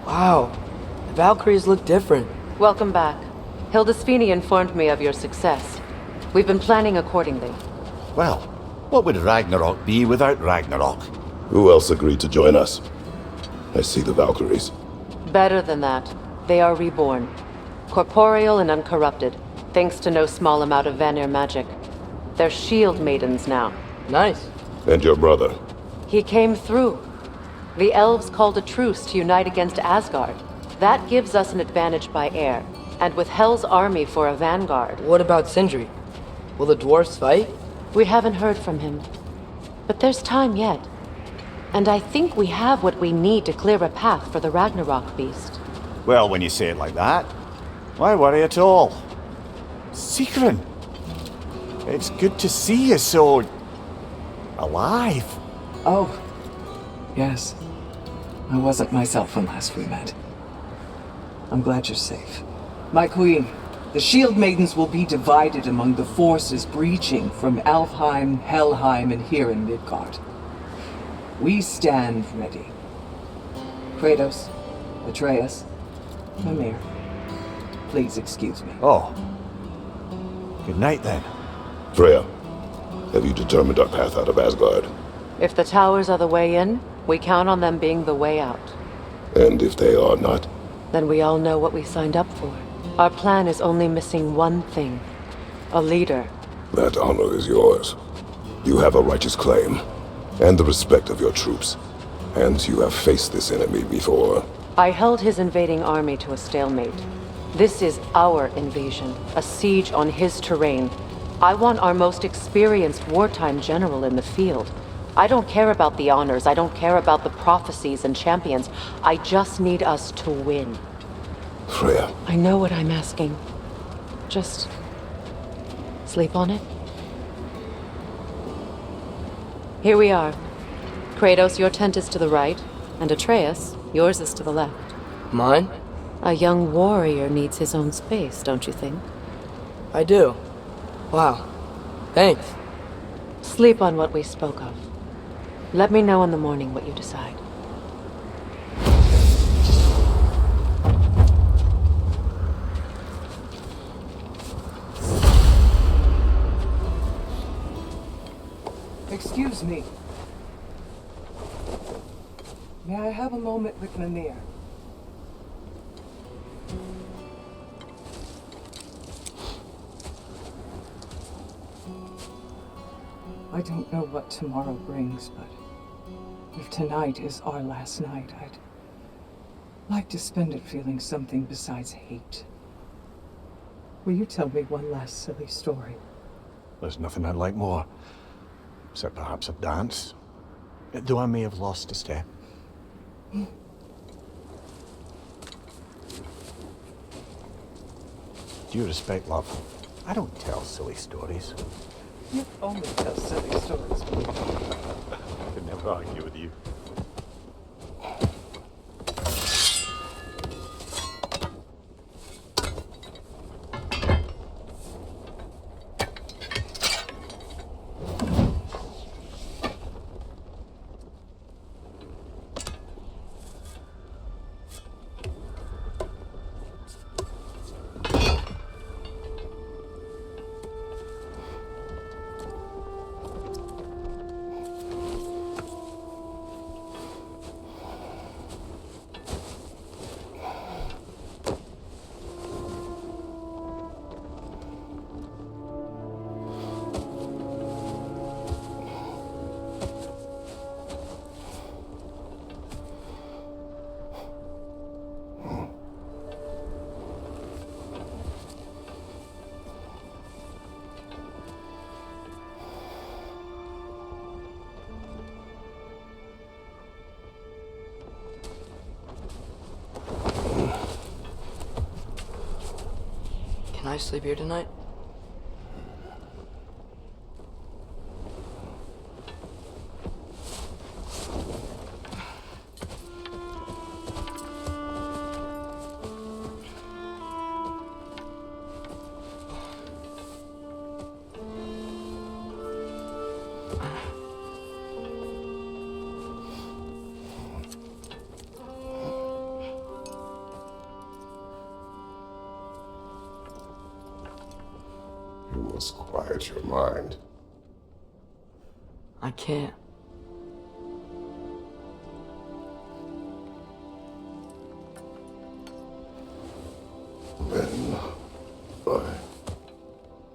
Wow, the Valkyries look different. Welcome back. Hildesfini informed me of your success. We've been planning accordingly. Well, what would Ragnarok be without Ragnarok? Who else agreed to join us? I see the Valkyries. Better than that. They are reborn. Corporeal and uncorrupted, thanks to no small amount of Vanir magic. They're shield maidens now. Nice. And your brother? He came through. The elves called a truce to unite against Asgard. That gives us an advantage by air, and with Hell's army for a vanguard. What about Sindri? Will the dwarves fight? We haven't heard from him. But there's time yet. And I think we have what we need to clear a path for the Ragnarok beast. Well, when you say it like that, why worry at all? Sigrun! It's good to see you so... alive. Oh, yes. I wasn't myself when last we met. I'm glad you're safe. My queen, the Shield Maidens will be divided among the forces breaching from Alfheim, Helheim, and here in Midgard. We stand ready. Kratos, Atreus, Mimir, please excuse me. Oh. Good night then. Freya, have you determined our path out of Asgard? If the towers are the way in, we count on them being the way out. And if they are not? Then we all know what we signed up for. Our plan is only missing one thing. A leader. That honor is yours. You have a righteous claim, and the respect of your troops. And you have faced this enemy before. I held his invading army to a stalemate. This is our invasion, a siege on his terrain. I want our most experienced wartime general in the field. I don't care about the honors, I don't care about the prophecies and champions. I just need us to win. Freya. I know what I'm asking. Just... sleep on it? Here we are. Kratos, your tent is to the right, and Atreus, yours is to the left. Mine? A young warrior needs his own space, don't you think? I do. Wow. Thanks. Sleep on what we spoke of. Let me know in the morning what you decide. Excuse me. May I have a moment with Mimir? I don't know what tomorrow brings, but if tonight is our last night, I'd like to spend it feeling something besides hate. Will you tell me one last silly story? There's nothing I'd like more. Except perhaps a dance. Though I may have lost a step. Due respect, love, I don't tell silly stories. You only tell silly stories. I could never argue with you. Can I sleep here tonight? us quiet your mind. I can't. Then I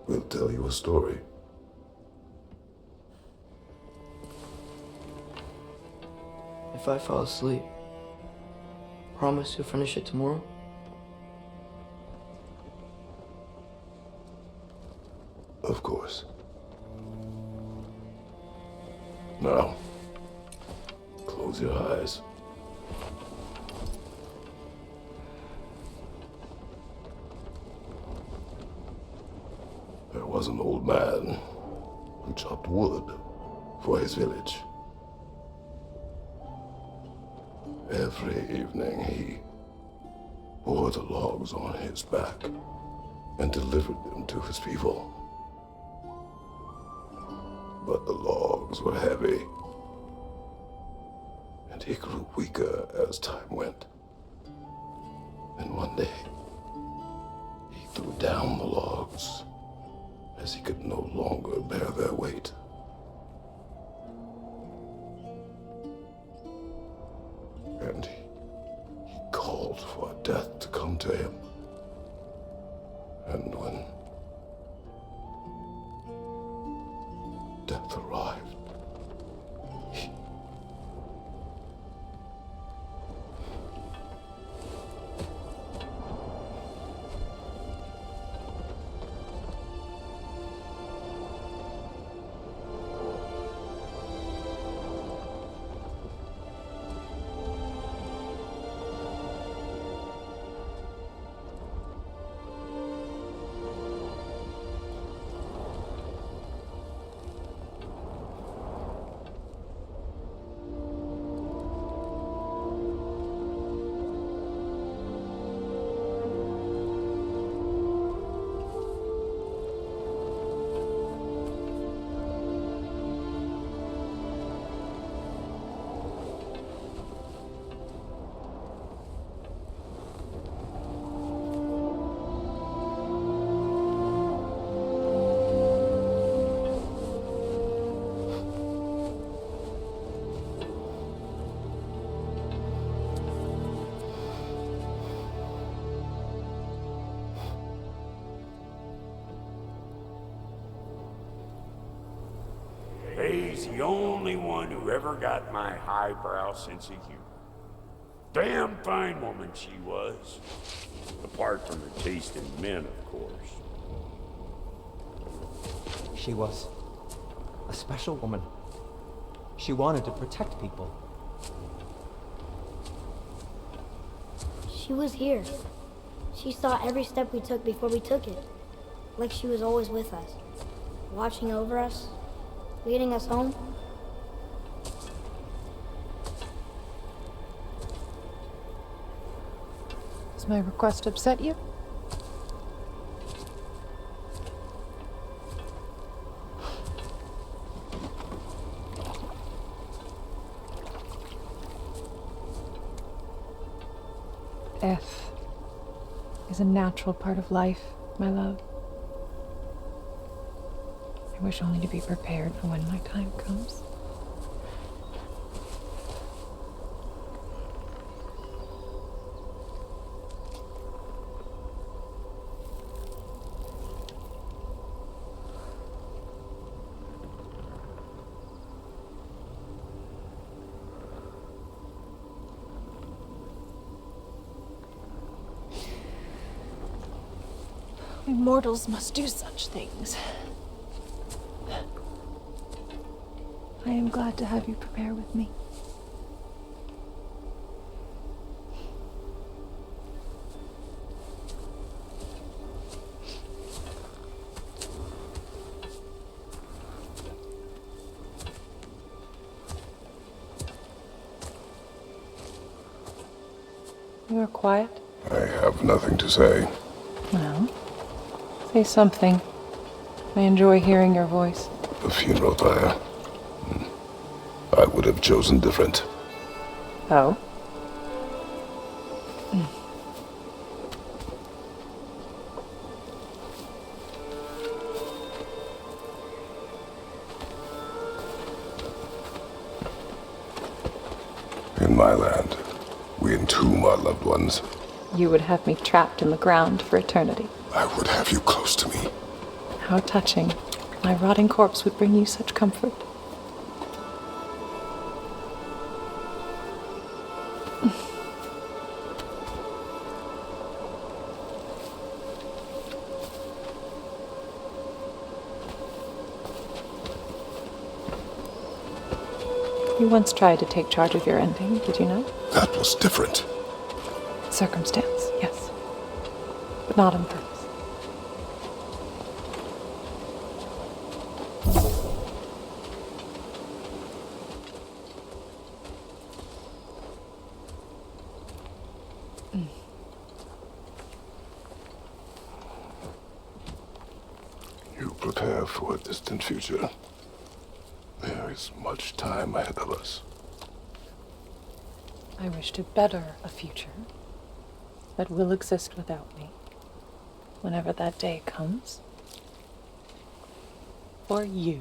will tell you a story. If I fall asleep, promise you'll finish it tomorrow? Of course. Now, close your eyes. There was an old man who chopped wood for his village. Every evening he bore the logs on his back and delivered them to his people. But the logs were heavy, and he grew weaker as time went. And one day, he threw down the logs as he could no longer bear their weight. And he called for death to come to him. And when death arrived, He's the only one who ever got my highbrow sense of humor. Damn fine woman she was. Apart from her taste in men, of course. She was a special woman. She wanted to protect people. She was here. She saw every step we took before we took it. Like she was always with us. Watching over us. Leading us home. Does my request upset you? Death is a natural part of life, my love. I wish only to be prepared for when my time comes. We mortals must do such things. I am glad to have you prepare with me. You are quiet? I have nothing to say. Well, say something. I enjoy hearing your voice. The funeral pyre. I would have chosen different. Oh? my land. We entomb our loved ones. You would have me trapped in the ground for eternity. I would have you close to me. How touching. My rotting corpse would bring you such comfort. You once tried to take charge of your ending, did you not? That was different. Circumstance, yes. But not on purpose. You prepare for a distant future. There is much time ahead of us. I wish to better a future that will exist without me, whenever that day comes. For you,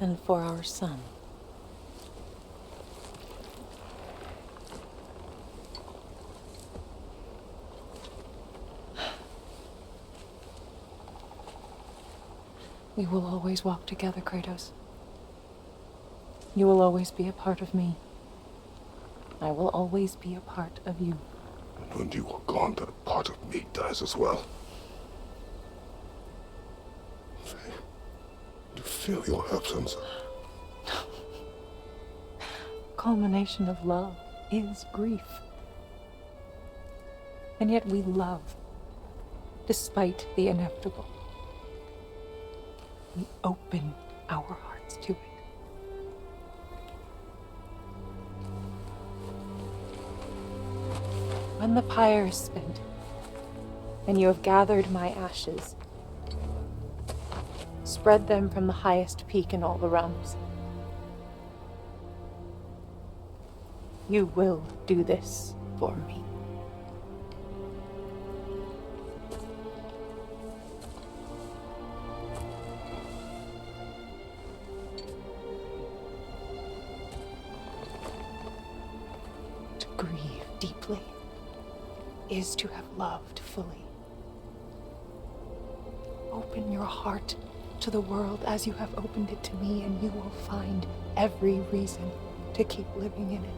and for our son. We will always walk together, Kratos. You will always be a part of me. I will always be a part of you. And when you are gone, that part of me dies as well. You feel your absence. Culmination of love is grief. And yet we love, despite the inevitable. We open our hearts to it. When the pyre is spent, and you have gathered my ashes, spread them from the highest peak in all the realms. You will do this for me. To grieve deeply is to have loved fully. Open your heart to the world as you have opened it to me, and you will find every reason to keep living in it.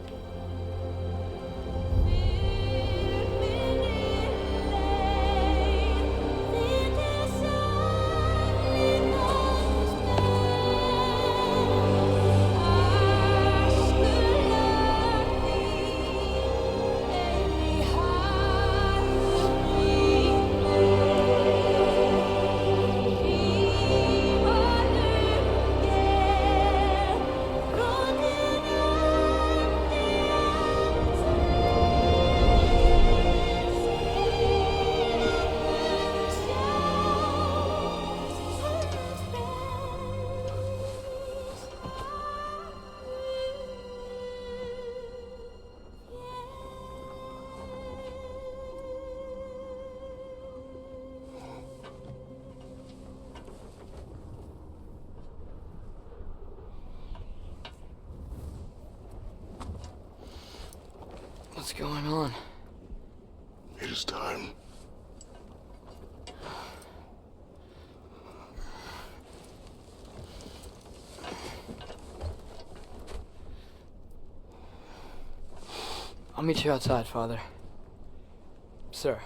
What's going on? It is time. I'll meet you outside, Father. Sir.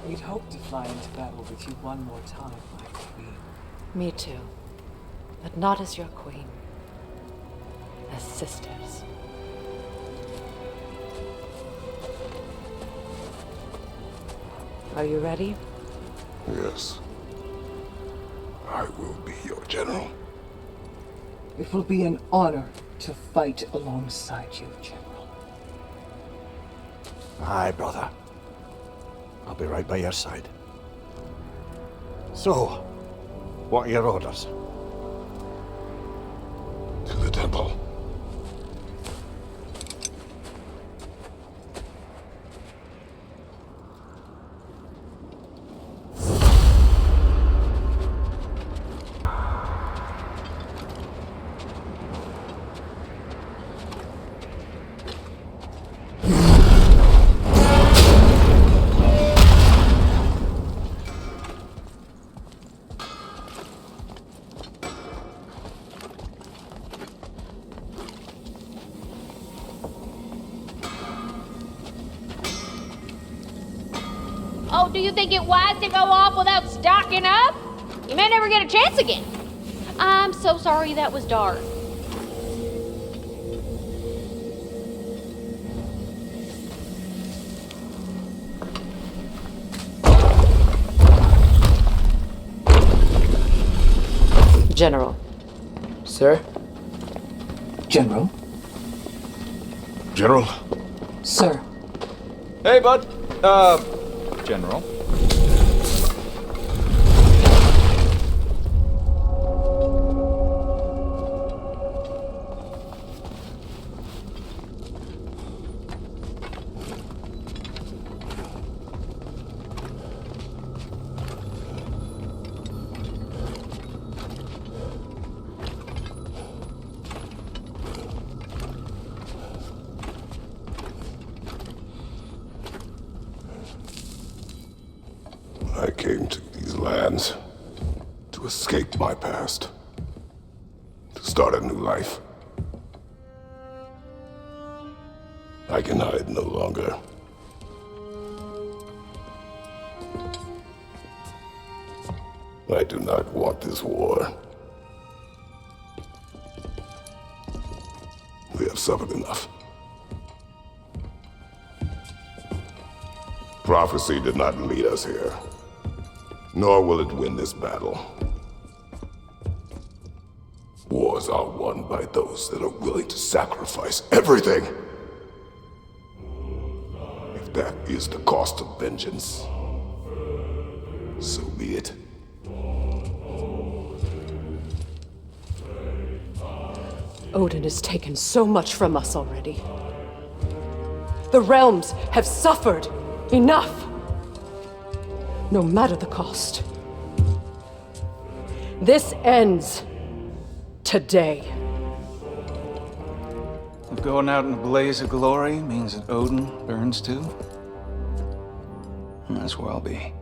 We'd hoped to fly into battle with you one more time, my queen. Me too. But not as your queen. As sisters. Are you ready? Yes. I I will be your general. It will be an honor to fight alongside you, General. Aye, brother. I'll be right by your side. So, what are your orders? To the temple. Oh, do you think it wise to go off without stocking up? You may never get a chance again. I'm so sorry that was dark. General. Sir? General? General? Sir. Hey, bud. General. I came to these lands to escape my past, to start a new life. I can hide no longer. I do not want this war. We have suffered enough. Prophecy did not lead us here, nor will it win this battle. Wars are won by those that are willing to sacrifice everything. If that is the cost of vengeance, so be it. Odin has taken so much from us already. The realms have suffered enough. No matter the cost. This ends today. If going out in a blaze of glory means that Odin burns too, that's where I'll be.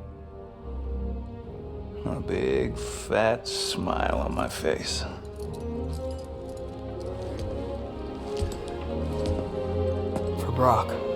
A big, fat smile on my face. For Brock.